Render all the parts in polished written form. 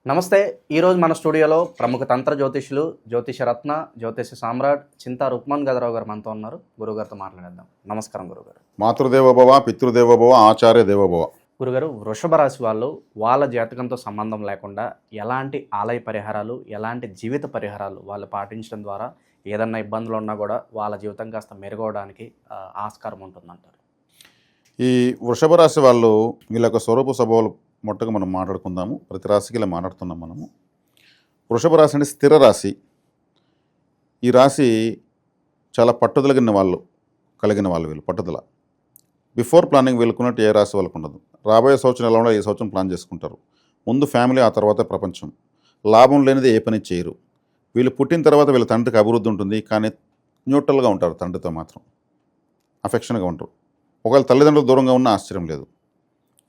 నమస్తే. ఈరోజు మన స్టూడియోలో ప్రముఖ తంత్ర జ్యోతిష్యులు, జ్యోతిషరత్న, జ్యోతిష సామ్రాట్ చింతా రుక్మన్ గదరావు గారు మనతో ఉన్నారు. గురుగారితో మాట్లాడేద్దాం. నమస్కారం గురుగారు. మాతృదేవోభవ, పితృదేవోభవ, ఆచార్య దేవోభవ. గురుగారు, వృషభ రాశి వాళ్ళు వాళ్ళ జాతకంతో సంబంధం లేకుండా ఎలాంటి ఆలయ పరిహారాలు, ఎలాంటి జీవిత పరిహారాలు వాళ్ళు పాటించడం ద్వారా ఏదన్నా ఇబ్బందులు ఉన్నా కూడా వాళ్ళ జీవితం కాస్త మెరుగవడానికి ఆస్కారం ఉంటుందంటారు? ఈ వృషభ రాశి వాళ్ళు వీళ్ళ యొక్క స్వరూప స్వభావాలు మొట్టగా మనం మాట్లాడుకుందాము. ప్రతి రాశికి ఇలా మాట్లాడుతున్నాం మనము. వృషభ రాశి అంటే స్థిర రాశి. ఈ రాశి చాలా పట్టుదల కలిగిన వాళ్ళు వీళ్ళు పట్టుదల. బిఫోర్ ప్లానింగ్ వీళ్ళకున్నట్టు ఏ రాశి వాళ్ళకు ఉండదు. రాబోయే సంవత్సరం ఎలా ఉండాలో ఈ సంవత్సరం ప్లాన్ చేసుకుంటారు. ముందు ఫ్యామిలీ, ఆ తర్వాత ప్రపంచం. లాభం లేనిది ఏ పని చేయరు. వీళ్ళు పుట్టిన తర్వాత వీళ్ళ తండ్రికి అభివృద్ధి ఉంటుంది, కానీ న్యూట్రల్గా ఉంటారు. తండ్రితో మాత్రం అఫెక్షన్గా ఉంటారు. ఒకవేళ తల్లిదండ్రులు దూరంగా ఉన్నా ఆశ్చర్యం లేదు.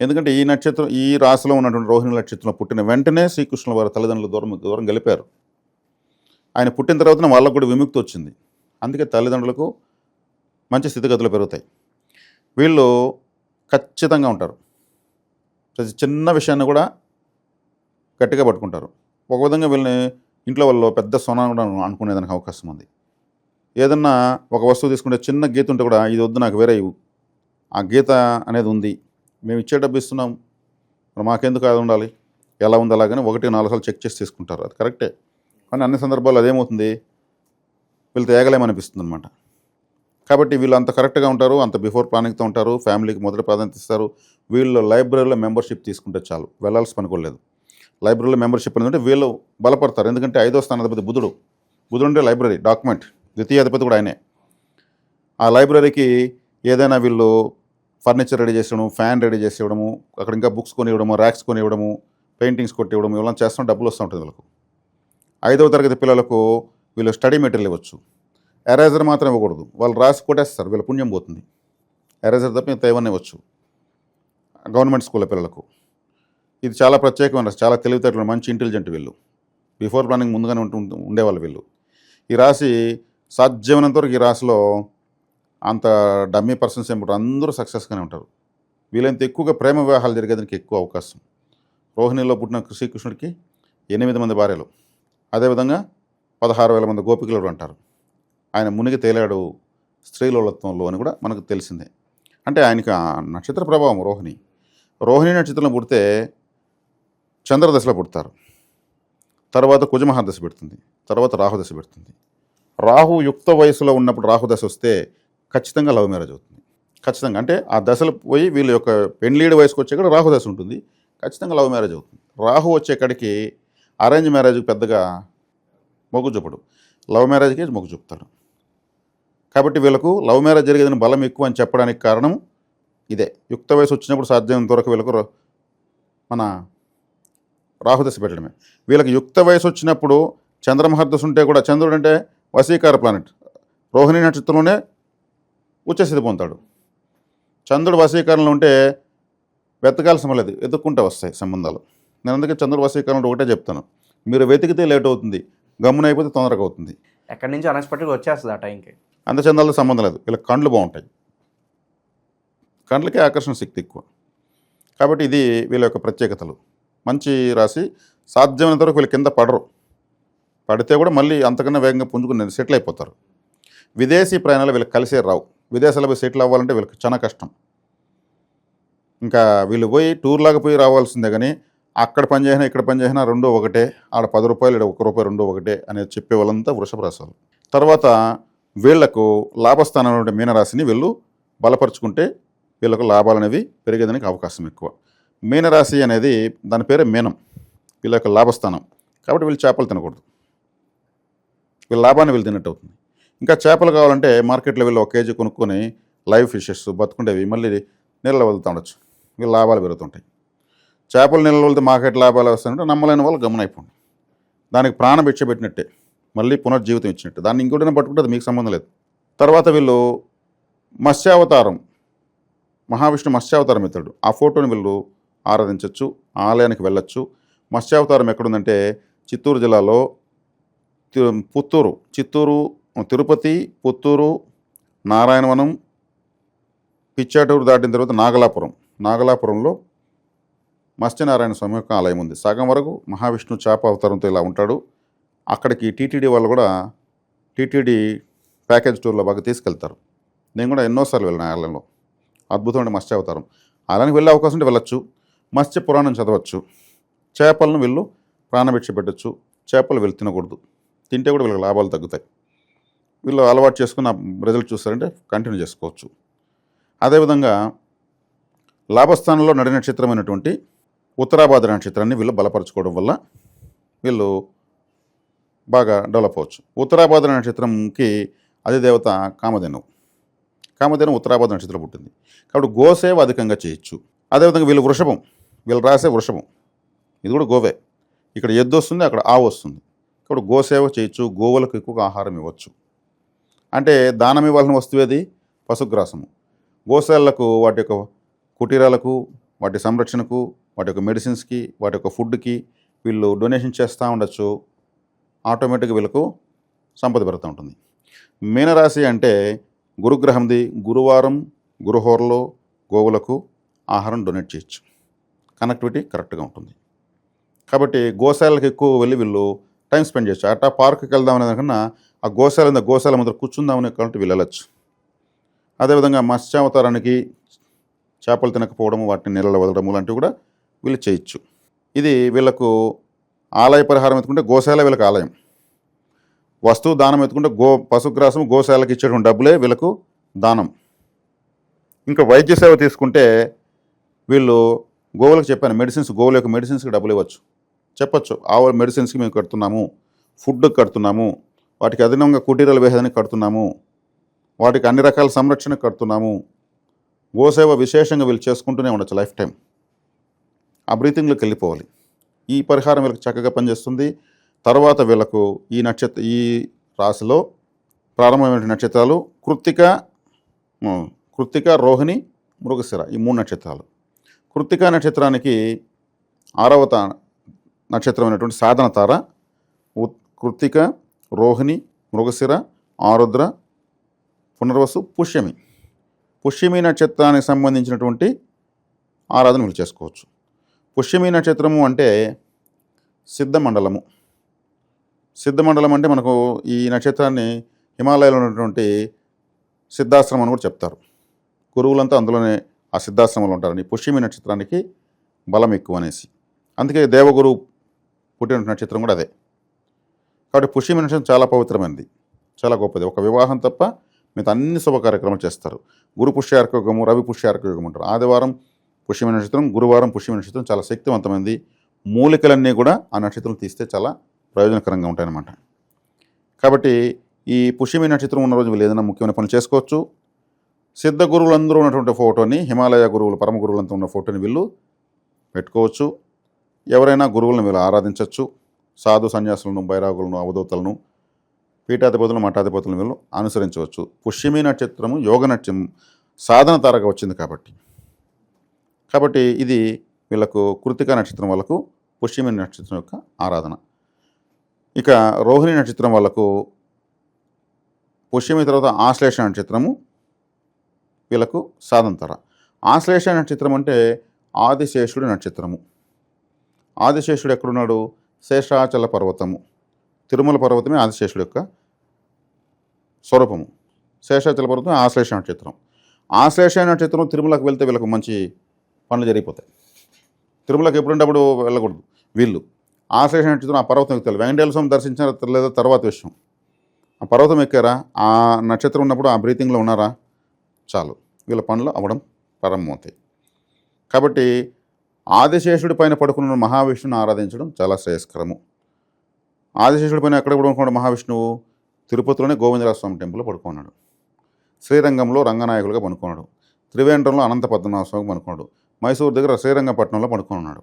ఎందుకంటే ఈ నక్షత్రం, ఈ రాశిలో ఉన్నటువంటి రోహిణి నక్షత్రంలో పుట్టిన వెంటనే శ్రీకృష్ణుల వారి తల్లిదండ్రులు దూరం గెలిపారు. ఆయన పుట్టిన తర్వాతనే వాళ్ళకు కూడా విముక్తి వచ్చింది. అందుకే తల్లిదండ్రులకు మంచి స్థితిగతులు పెరుగుతాయి. వీళ్ళు ఖచ్చితంగా ఉంటారు. ప్రతి చిన్న విషయాన్ని కూడా గట్టిగా పట్టుకుంటారు. ఒక విధంగా వీళ్ళని ఇంట్లో వాళ్ళు పెద్ద సొనా కూడా అనుకునేదానికి అవకాశం ఉంది. ఏదన్నా ఒక వస్తువు తీసుకుంటే చిన్న గీత ఉంటే కూడా ఇది వద్దు, నాకు వేరే ఇవ్వు, ఆ గీత అనేది ఉంది, మేము ఇచ్చే డబ్బు ఇస్తున్నాం, మరి మాకెందుకు అది ఉండాలి, ఎలా ఉంది అలాగని 1-4 సార్లు చెక్ చేసి తీసుకుంటారు. అది కరెక్టే. కానీ అన్ని సందర్భాల్లో అదేమవుతుంది, వీళ్ళు తేగలేమనిపిస్తుంది అనమాట. కాబట్టి వీళ్ళు అంత కరెక్ట్గా ఉంటారు, అంత బిఫోర్ ప్లానింగ్తో ఉంటారు, ఫ్యామిలీకి మొదటి ప్రాధాన్యత ఇస్తారు. వీళ్ళు లైబ్రరీలో మెంబర్షిప్ తీసుకుంటే చాలు, వెళ్ళాల్సిన పని కూడా లేదు. లైబ్రరీలో మెంబర్షిప్ అనేది వీళ్ళు బలపడతారు. ఎందుకంటే 5వ స్థానాధిపతి బుధుడు అంటే లైబ్రరీ డాక్యుమెంట్, ద్వితీయాధిపతి కూడా ఆయనే. ఆ లైబ్రరీకి ఏదైనా వీళ్ళు ఫర్నిచర్ రెడీ చేసి ఇవ్వడము, ఫ్యాన్ రెడీ చేసి ఇవ్వడము, అక్కడ ఇంకా బుక్స్ కొని ఇవ్వడము, ర్యాక్స్ కొని ఇవ్వడము, పెయింటింగ్స్ కొట్టి ఇవ్వడము, ఇవన్నీ చేస్తాం, డబ్బులు వస్తూ ఉంటుంది వీళ్ళకు. 5వ తరగతి పిల్లలకు వీళ్ళు స్టడీ మెటీరియల్ ఇవ్వచ్చు. ఎరేజర్ మాత్రం ఇవ్వకూడదు, వాళ్ళు రాసి కొట్టేస్తారు, వీళ్ళ పుణ్యం పోతుంది. ఎరేజర్ తప్ప ఇంత ఏమన్నా ఇవ్వచ్చు గవర్నమెంట్ స్కూళ్ళ పిల్లలకు. ఇది చాలా ప్రత్యేకమైన, చాలా తెలివితేటలు, మంచి ఇంటెలిజెంట్ వీళ్ళు. బిఫోర్ ప్లానింగ్ ముందుగానే ఉండేవాళ్ళు వీళ్ళు. ఈ రాశి సాధ్యమైనంత వరకు ఈ రాశిలో అంత డమ్మీ పర్సన్స్ ఏమిటారు, అందరూ సక్సెస్గానే ఉంటారు. వీళ్ళంత ఎక్కువగా ప్రేమ వివాహాలు జరిగేదానికి ఎక్కువ అవకాశం. రోహిణిలో పుట్టిన శ్రీకృష్ణుడికి 8 మంది భార్యలు, అదేవిధంగా 16,000 మంది గోపికలు అంటారు. ఆయన మునిగి తేలాడు స్త్రీలోలత్వంలో అని కూడా మనకు తెలిసిందే. అంటే ఆయనకి ఆ నక్షత్ర ప్రభావం రోహిణి నక్షత్రంలో పుడితే చంద్రదశలో పుడతారు, తర్వాత కుజమహాదశ పెడుతుంది, తర్వాత రాహుదశ పెడుతుంది. రాహు యుక్త వయసులో ఉన్నప్పుడు రాహుదశ వస్తే ఖచ్చితంగా లవ్ మ్యారేజ్ అవుతుంది. ఖచ్చితంగా. అంటే ఆ దశలు పోయి వీళ్ళ యొక్క పెండ్లీడి వయసుకు వచ్చేకాడ రాహుదశ ఉంటుంది, ఖచ్చితంగా లవ్ మ్యారేజ్ అవుతుంది. రాహు వచ్చేకాడికి అరేంజ్ మ్యారేజ్కి పెద్దగా మొగ్గు చూపడు, లవ్ మ్యారేజ్కి మొగ్గు చూపుతాడు. కాబట్టి వీళ్ళకు లవ్ మ్యారేజ్ జరిగేదని బలం ఎక్కువ అని చెప్పడానికి కారణం ఇదే. యుక్త వయసు వచ్చినప్పుడు సాధ్యమైనంత వరకు వీళ్ళకు మన రాహుదశ పెట్టడమే. వీళ్ళకి యుక్త వయసు వచ్చినప్పుడు చంద్రమహర్దశ ఉంటే కూడా, చంద్రుడు అంటే వశీకార ప్లానెట్, రోహిణి నక్షత్రంలోనే ఉచ్చస్థితి పొందుతాడు. చంద్రుడు వశీకరణలో ఉంటే వెతకాల్సిన లేదు, వెతుక్కుంటే వస్తాయి సంబంధాలు. నేను అందుకే చంద్రుడు వశీకరణలో ఒకటే చెప్తాను, మీరు వెతికితే లేట్ అవుతుంది, గమ్మున అయిపోతే తొందరగా అవుతుంది. ఎక్కడి నుంచి అన్ఎక్స్పెక్టెడ్గా వచ్చేస్తుంది ఆ టైంకి. అందచందాలతో సంబంధం లేదు, వీళ్ళకి కండ్లు బాగుంటాయి, కండ్లకే ఆకర్షణ శక్తి ఎక్కువ. కాబట్టి ఇది వీళ్ళ యొక్క ప్రత్యేకతలు. మంచి రాశి. సాధ్యమైనంత వరకు వీళ్ళ కింద పడితే కూడా మళ్ళీ అంతకన్నా వేగంగా పుంజుకుని సెటిల్ అయిపోతారు. విదేశీ ప్రయాణాలు వీళ్ళకి కలిసే రావు. విదేశాల్లో పోయి సెటిల్ అవ్వాలంటే వీళ్ళకి చాలా కష్టం. ఇంకా వీళ్ళు పోయి టూర్లాగా పోయి రావాల్సిందే, కానీ అక్కడ పని చేసినా ఇక్కడ పని చేసినా రెండో ఒకటే, ఆడ 10 రూపాయలు ఇక్కడ 1 రూపాయి రెండో ఒకటే అనేది చెప్పే వాళ్ళంతా వృషభ రాశులు. తర్వాత వీళ్లకు లాభస్థానం ఉండే మీనరాశిని వీళ్ళు బలపరుచుకుంటే వీళ్ళకు లాభాలు అనేవి పెరిగేదానికి అవకాశం ఎక్కువ. మీనరాశి అనేది దాని పేరే మీనం, వీళ్ళ యొక్క లాభస్థానం. కాబట్టి వీళ్ళు చేపలు తినకూడదు, వీళ్ళ లాభాన్ని వీళ్ళు తిన్నట్టు అవుతుంది. ఇంకా చేపలు కావాలంటే మార్కెట్లో వీళ్ళు 1 కేజీ కొనుక్కొని లైవ్ ఫిషెస్ బతుకుండేవి మళ్ళీ నీళ్ళలో వదులుతూ ఉండొచ్చు, వీళ్ళు లాభాలు పెరుగుతుంటాయి. చేపలు నీళ్ళలో వెళ్తే మాకెట్ లాభాలు వస్తాయంటే నమ్మలేని వాళ్ళు గమనైపోండి. దానికి ప్రాణభిక్ష పెట్టినట్టే, మళ్ళీ పునర్జీవితం ఇచ్చినట్టు. దాన్ని ఇంకోటినే పట్టుకుంటే అది మీకు సంబంధం లేదు. తర్వాత వీళ్ళు మత్స్యావతారం, మహావిష్ణు మత్స్యావతారం ఎత్తాడు, ఆ ఫోటోని వీళ్ళు ఆరాధించవచ్చు, ఆలయానికి వెళ్ళొచ్చు. మత్స్యావతారం ఎక్కడుందంటే చిత్తూరు జిల్లాలో చిత్తూరు, తిరుపతి, పుత్తూరు, నారాయణవనం, పిచ్చాటూరు దాటిన తర్వాత నాగలాపురంలో మత్స్యనారాయణ స్వామి యొక్క ఆలయం ఉంది. సగం వరకు మహావిష్ణువు చేప అవతారంతో ఇలా ఉంటాడు. అక్కడికి టీటీడీ వాళ్ళు కూడా టీటీడీ ప్యాకేజ్ టూర్లో బాగా తీసుకెళ్తారు. నేను కూడా ఎన్నోసార్లు వెళ్ళిన ఆలయంలో. అద్భుతమైన మత్స్య అవతారం. ఆలయానికి వెళ్ళే అవకాశం ఉంటే వెళ్ళొచ్చు. మత్స్య పురాణం చదవచ్చు. చేపలను వీళ్ళు ప్రాణభిక్ష పెట్టచ్చు. చేపలు వీళ్ళు తినకూడదు. తింటే కూడా వీళ్ళకి లాభాలు తగ్గుతాయి. వీళ్ళు అలవాటు చేసుకున్న రిజల్ట్ చూస్తారంటే కంటిన్యూ చేసుకోవచ్చు. అదేవిధంగా లాభస్థానంలో నడి నక్షత్రమైనటువంటి ఉత్తరాభాద్ర నక్షత్రాన్ని వీళ్ళు బలపరచుకోవడం వల్ల వీళ్ళు బాగా డెవలప్ అవ్వచ్చు. ఉత్తరాభాద్ర నక్షత్రంకి అధిదేవత కామధేను. కామధేను ఉత్తరాభాద్ర నక్షత్రం పుట్టింది కాబట్టి గోసేవ అధికంగా చేయొచ్చు. అదేవిధంగా వీళ్ళు వృషభం, వీళ్ళు రాసే వృషభం, ఇది కూడా గోవే. ఇక్కడ ఎద్దు వస్తుంది, అక్కడ ఆవు వస్తుంది. కాబట్టి గోసేవ చేయొచ్చు. గోవులకు ఎక్కువగా ఆహారం ఇవ్వచ్చు. అంటే దానం ఇవ్వాల్సిన వస్తువు ఏది? పశుగ్రాసము. గోశాలకు వాటి యొక్క కుటీరాలకు, వాటి సంరక్షణకు, వాటి యొక్క మెడిసిన్స్కి, వాటి యొక్క ఫుడ్కి వీళ్ళు డొనేషన్ చేస్తూ ఉండొచ్చు. ఆటోమేటిక్గా వీళ్ళకు సంపద పెరుగుతూ ఉంటుంది. మీనరాశి అంటే గురుగ్రహంది. గురువారం గురుహోరలో గోవులకు ఆహారం డొనేట్ చేయొచ్చు. కనెక్టివిటీ కరెక్ట్గా ఉంటుంది. కాబట్టి గోశాలకు ఎక్కువ వెళ్ళి వీళ్ళు టైం స్పెండ్ చేయొచ్చు. అట్టా పార్కుకి వెళ్దామనే దానికన్నా ఆ గోశాల ముందర కూర్చుందామనే కాబట్టి వీళ్ళు వెళ్ళచ్చు. అదేవిధంగా మత్స్యావతారానికి చేపలు తినకపోవడము, వాటిని నీళ్ళలో వదలడము లాంటివి కూడా వీళ్ళు చేయొచ్చు. ఇది వీళ్ళకు ఆలయ పరిహారం ఎత్తుకుంటే గోశాల వీళ్ళకి ఆలయం. వస్తువు దానం ఎత్తుకుంటే పశుగ్రాసం గోశాలకు ఇచ్చేటువంటి డబ్బులే వీళ్ళకు దానం. ఇంకా వైద్య సేవ తీసుకుంటే వీళ్ళు గోవులకు చెప్పాను మెడిసిన్స్, గోవుల యొక్క మెడిసిన్స్కి డబ్బులు ఇవ్వచ్చు. చెప్పచ్చు ఆవుల మెడిసిన్స్కి మేము కడుతున్నాము, ఫుడ్కి కడుతున్నాము, వాటికి అదనంగా కుటీరాలు వేసేదానికి కడుతున్నాము, వాటికి అన్ని రకాల సంరక్షణకు కడుతున్నాము. గోసేవ విశేషంగా వీళ్ళు చేసుకుంటూనే ఉండొచ్చు లైఫ్ టైం. ఆ బ్రీతింగ్లోకి వెళ్ళిపోవాలి. ఈ పరిహారం వీళ్ళకి చక్కగా పనిచేస్తుంది. తర్వాత వీళ్ళకు ఈ రాశిలో ప్రారంభమైన నక్షత్రాలు కృత్తిక, రోహిణి, మృగశిర, ఈ 3 నక్షత్రాలు. కృత్తిక నక్షత్రానికి 6వ నక్షత్రమైనటువంటి సాధన తార కృత్తిక, రోహిణి, మృగశిర, ఆరుద్ర, పునర్వసు, పుష్యమి. పుష్యమి నక్షత్రానికి సంబంధించినటువంటి ఆరాధన వీళ్ళు చేసుకోవచ్చు. పుష్యమి నక్షత్రము అంటే సిద్ధమండలము. సిద్ధమండలం అంటే మనకు ఈ నక్షత్రాన్ని హిమాలయాలో ఉన్నటువంటి సిద్ధాశ్రమం అని కూడా చెప్తారు. గురువులంతా అందులోనే ఆ సిద్ధాశ్రమంలో ఉంటారని. పుష్యమి నక్షత్రానికి బలం ఎక్కువ అనేసి. అందుకే దేవగురువు పుట్టిన నక్షత్రం కూడా అదే. కాబట్టి పుష్యమి నక్షత్రం చాలా పవిత్రమైనది, చాలా గొప్పది. ఒక వివాహం తప్ప మిగతా అన్ని శుభ కార్యక్రమాలు చేస్తారు. గురు పుష్యార్క యుగము, రవి పుష్యార్క యుగం అంటారు. ఆదివారం పుష్యమి నక్షత్రం, గురువారం పుష్యమి నక్షత్రం చాలా శక్తివంతమైనది. మూలికలన్నీ కూడా ఆ నక్షత్రం తీస్తే చాలా ప్రయోజనకరంగా ఉంటాయన్నమాట. కాబట్టి ఈ పుష్యమి నక్షత్రం ఉన్న రోజు వీళ్ళు ఏదైనా ముఖ్యమైన పనులు చేసుకోవచ్చు. సిద్ధ గురువులందరూ ఉన్నటువంటి ఫోటోని, హిమాలయ గురువులు, పరమ గురువులంతా ఉన్న ఫోటోని వీళ్ళు పెట్టుకోవచ్చు. ఎవరైనా గురువులను వీళ్ళు ఆరాధించవచ్చు. సాధు సన్యాసులను, బైరాగులను, అవధూతలను, పీఠాధిపతులను, మఠాధిపతులను వీళ్ళు అనుసరించవచ్చు. పుష్యమి నక్షత్రము యోగ నక్షత్రం సాధన తారగా వచ్చింది కాబట్టి ఇది వీళ్ళకు కృత్తిక నక్షత్రం వాళ్ళకు పుష్యమి నక్షత్రం యొక్క ఆరాధన. ఇక రోహిణి నక్షత్రం వాళ్ళకు పుష్యమి తర్వాత ఆశ్లేష నక్షత్రము వీళ్ళకు సాధన తార. ఆశ్లేష నక్షత్రం అంటే ఆదిశేషుడి నక్షత్రము. ఆదిశేషుడు ఎక్కడున్నాడు? శేషాచల పర్వతము, తిరుమల పర్వతమే ఆదిశేషుడు యొక్క స్వరూపము. శేషాచల పర్వతం ఆశ్లేష నక్షత్రం. ఆశ్లేష నక్షత్రం తిరుమలకు వెళ్తే వీళ్ళకు మంచి పనులు జరిగిపోతాయి. తిరుమలకు ఎప్పుడుంటప్పుడు వెళ్ళకూడదు వీళ్ళు. ఆశ్లేష నక్షత్రం ఆ పర్వతం ఎక్కుతారు. వెంకటేశ్వర స్వామి దర్శించారా లేదా తర్వాత విషయం. ఆ పర్వతం ఎక్కారా, ఆ నక్షత్రం ఉన్నప్పుడు ఆ బ్రీతింగ్లో ఉన్నారా, చాలు వీళ్ళ పనులు అవ్వడం ప్రారంభమవుతాయి. కాబట్టి ఆదిశేషుడి పైన పడుకున్న మహావిష్ణువుని ఆరాధించడం చాలా శ్రేయస్కరము. ఆదిశేషుడి పైన ఎక్కడ పడుకున్నాడు మహావిష్ణువు? తిరుపతిలోనే గోవిందరాజ స్వామి టెంపుల్లో పడుకున్నాడు. శ్రీరంగంలో రంగనాయకులుగా పడుకున్నాడు. త్రివేంద్రంలో అనంత పద్మనాభ స్వామి పడుకున్నాడు. మైసూరు దగ్గర శ్రీరంగపట్నంలో పడుకున్నాడు.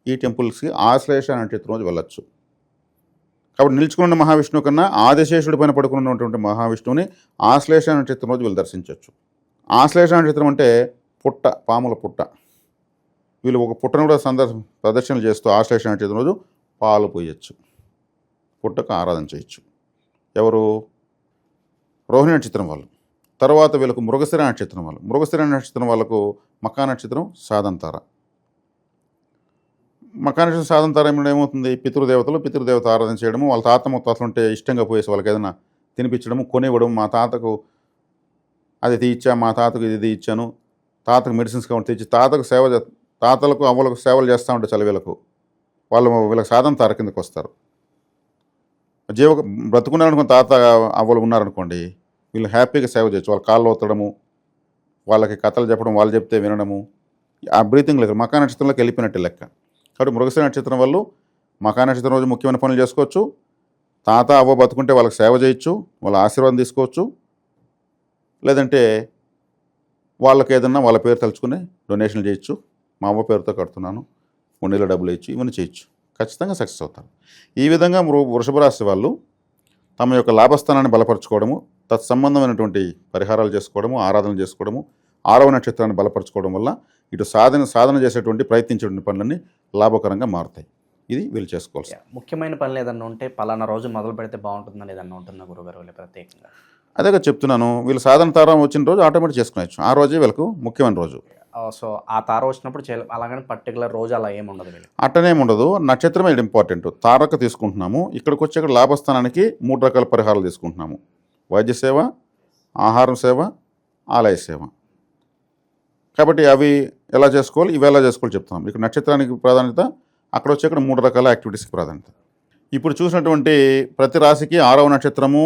ఈ టెంపుల్స్కి ఆశ్లేష నక్షత్రం రోజు వెళ్ళొచ్చు. కాబట్టి నిలుచుకున్న మహావిష్ణువు కన్నా ఆదిశేషుడి పైన పడుకున్నటువంటి మహావిష్ణువుని ఆశ్లేష నక్షత్రం రోజు వీళ్ళు దర్శించవచ్చు. ఆశ్లేష నక్షత్రం అంటే పుట్ట, పాముల పుట్ట. వీళ్ళు ఒక పుట్టను కూడా ప్రదర్శనలు చేస్తూ ఆశ్లేష నక్షత్రం రోజు పాలు పోయచ్చు, పుట్టకు ఆరాధన చేయొచ్చు. ఎవరు? రోహిణి నక్షత్రం వాళ్ళు. తర్వాత వీళ్ళకు మృగశిర నక్షత్రం వాళ్ళు. మృగశిర నక్షత్రం వాళ్ళకు మకా నక్షత్రం సాధన తార. మకానిషన్ సాధన తరంలో ఏమవుతుంది, పితృదేవత ఆరాధన చేయడము, వాళ్ళ తాత ముత్తాతలు ఉంటే ఇష్టంగా పోయేసి వాళ్ళకి ఏదైనా తినిపించడము, కొనివ్వడం. మా తాతకు అది తీయిచ్చా, మా తాతకు ఇది ఇచ్చాను, తాతకు మెడిసిన్స్ కావాలి తెచ్చి తాతకు తాతలకు అవ్వలకు సేవలు చేస్తూ ఉంటే చలివేలకు వీళ్ళకి సాధన తార కిందకు వస్తారు. బ్రతుకున్నారనుకుని తాత అవ్వలు ఉన్నారనుకోండి, వీళ్ళు హ్యాపీగా సేవ చేయొచ్చు. వాళ్ళ కాళ్ళు ఒత్తడము, వాళ్ళకి కథలు చెప్పడం, వాళ్ళు చెప్తే వినడము, ఆ బ్రీతింగ్ లెక్క మకా నక్షత్రంలోకి వెళ్ళిపోయినట్టు లెక్క. కాబట్టి మృగశిర నక్షత్రం వాళ్ళు మకా నక్షత్రం రోజు ముఖ్యమైన పనులు చేసుకోవచ్చు. తాత అవ్వ బతుకుంటే వాళ్ళకి సేవ చేయొచ్చు, వాళ్ళ ఆశీర్వాదం తీసుకోవచ్చు. లేదంటే వాళ్ళకి ఏదన్నా వాళ్ళ పేరు తలుచుకుని డొనేషన్లు చేయొచ్చు. మా అవ్వ పేరుతో కడుతున్నాను, ఉండేలో డబ్బులు ఇచ్చు, ఇవన్నీ చేయొచ్చు. ఖచ్చితంగా సక్సెస్ అవుతారు. ఈ విధంగా వృషభ రాశి వాళ్ళు తమ యొక్క లాభస్థానాన్ని బలపరచుకోవడము, తత్సంబంధమైనటువంటి పరిహారాలు చేసుకోవడము, ఆరాధన చేసుకోవడము, 6వ నక్షత్రాన్ని బలపరచుకోవడం వల్ల ఇటు సాధన చేసేటువంటి ప్రయత్నించేటువంటి పనులన్నీ లాభకరంగా మారుతాయి. ఇది వీళ్ళు చేసుకోవాల్సి. ముఖ్యమైన పనులు ఏదన్నా ఉంటే పలానా రోజు మొదలు పెడితే బాగుంటుందని ఏదన్నా ఉంటుందా గురుగారు వీళ్ళు ప్రత్యేకంగా? అదేగా చెప్తున్నాను, వీళ్ళు సాధన తారం వచ్చిన రోజు ఆటోమేటిక్ చేసుకునేచ్చు. ఆ రోజే వీళ్ళకు ముఖ్యమైన రోజు. సో ఆ తార వచ్చినప్పుడు అలాగని పర్టికులర్ రోజు అలా ఏమి ఉండదు వీళ్ళు? అట్టనేమి ఉండదు, నక్షత్రమే ఇది ఇంపార్టెంట్. తారక తీసుకుంటున్నాము, ఇక్కడికి వచ్చి ఇక్కడ లాభస్థానానికి 3 రకాల పరిహారాలు తీసుకుంటున్నాము: వైద్య సేవ, ఆహారం సేవ, ఆలయ సేవ. కాబట్టి అవి ఎలా చేసుకోవాలి, ఇవి ఎలా చేసుకోవాలి చెప్తున్నాం. ఇక్కడ నక్షత్రానికి ప్రాధాన్యత, అక్కడ వచ్చి ఇక్కడ 3 రకాల యాక్టివిటీస్కి ప్రాధాన్యత. ఇప్పుడు చూసినటువంటి ప్రతి రాశికి 6వ నక్షత్రము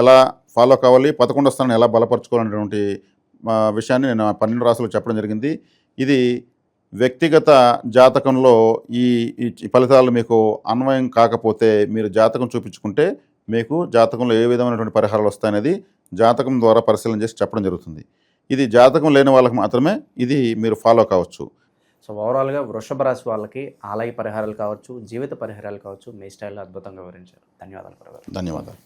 ఎలా ఫాలో కావాలి, 11వ స్థానాన్ని ఎలా బలపరచుకోవాలనేటువంటి విషయాన్ని నేను 12 రాశులు చెప్పడం జరిగింది. ఇది వ్యక్తిగత జాతకంలో ఈ ఫలితాలు మీకు అన్వయం కాకపోతే మీరు జాతకం చూపించుకుంటే మీకు జాతకంలో ఏ విధమైనటువంటి పరిహారాలు వస్తాయనేది జాతకం ద్వారా పరిశీలన చేసి చెప్పడం జరుగుతుంది. ఇది జాతకం లేని వాళ్ళకి మాత్రమే ఇది మీరు ఫాలో కావచ్చు. సో ఓవరాల్గా వృషభ రాశి వాళ్ళకి ఆలయ పరిహారాలు కావచ్చు, జీవిత పరిహారాలు కావచ్చు, మీ స్టైల్లో అద్భుతంగా వివరించారు. ధన్యవాదాలు గురుగారు. ధన్యవాదాలు.